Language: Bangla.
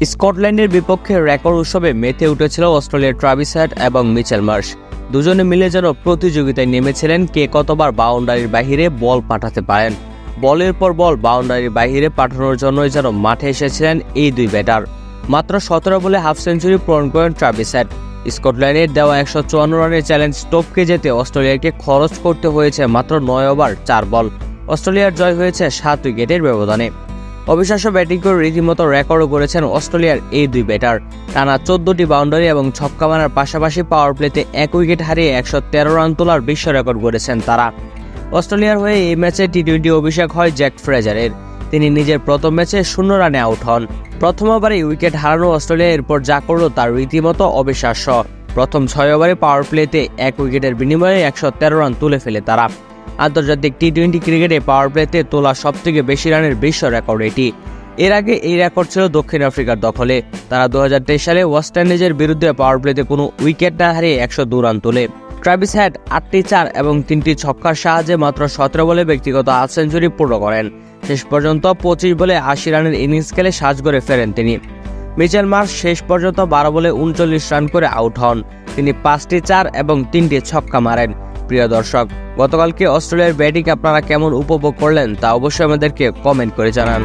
স্কটল্যান্ডের বিপক্ষে রেকর্ড উৎসবে মেতে উঠেছিল অস্ট্রেলিয়ার ট্রাভিস হেড এবং মিচেল মার্শ। দুজনে মিলে যেন প্রতিযোগিতায় নেমেছিলেন কে কতবার বাউন্ডারির বাহিরে বল পাঠাতে পারেন। বলের পর বল বাউন্ডারির বাহিরে পাঠানোর জন্যই যেন মাঠে এসেছিলেন এই দুই ব্যাটার। মাত্র 17 বলে হাফ সেঞ্চুরি পূরণ করেন ট্রাভিস হেড। স্কটল্যান্ডের দেওয়া 154 রানের চ্যালেঞ্জ টপকে যেতে অস্ট্রেলিয়াকে খরচ করতে হয়েছে মাত্র 9 ওভার 4 বল। অস্ট্রেলিয়ার জয় হয়েছে 7 উইকেটের ব্যবধানে। অবিশ্বাস্য ব্যাটিং করে রীতিমতো রেকর্ডও করেছেন অস্ট্রেলিয়ার এই দুই ব্যাটার। টানা 14টি বাউন্ডারি এবং ছক্কা মারার পাশাপাশি পাওয়ার প্লেতে 1 উইকেট হারিয়ে 113 রান তোলার বিশ্ব রেকর্ড গড়েছেন তারা। অস্ট্রেলিয়ার হয়ে এই ম্যাচে টি-20 অভিষেক হয় জ্যাক ফ্রেজারের। তিনি নিজের প্রথম ম্যাচে 0 রানে আউট হন। প্রথম ওভারে উইকেট হারানো অস্ট্রেলিয়া এরপর যা করল তার রীতিমতো অবিশ্বাস্য। প্রথম 6 ওভারে পাওয়ার প্লেতে 1 উইকেটের বিনিময়ে 113 রান তুলে ফেলে তারা। আন্তর্জাতিক টি-20 ক্রিকেটে পাওয়ার প্লেতে তোলা সবথেকে বেশি রানের বিশ্ব রেকর্ড এটি। এর আগে এই রেকর্ড ছিল দক্ষিণ আফ্রিকার দখলে। তারা 2023 সালে ওয়েস্ট ইন্ডিজের বিরুদ্ধে পাওয়ার প্লেতে কোনো উইকেট না হারিয়ে 102 রান তোলে। ট্রাভিস হেড 8টি 4 এবং 3টি ছক্কার সাহায্যে মাত্র 17 বলে ব্যক্তিগত হাফ সেঞ্চুরি পূর্ণ করেন। শেষ পর্যন্ত 25 বলে 80 রানের ইনিংস খেলে সাজঘরে ফেরেন তিনি। মিচেল মার্শ শেষ পর্যন্ত 12 বলে 39 রান করে আউট হন। তিনি 5টি 4 এবং 3টি ছক্কা মারেন। প্রিয় দর্শক, গতকালকে অস্ট্রেলিয়ার ব্যাটিং আপনারা কেমন উপভোগ করলেন তা অবশ্যই আমাদেরকে কমেন্ট করে জানান।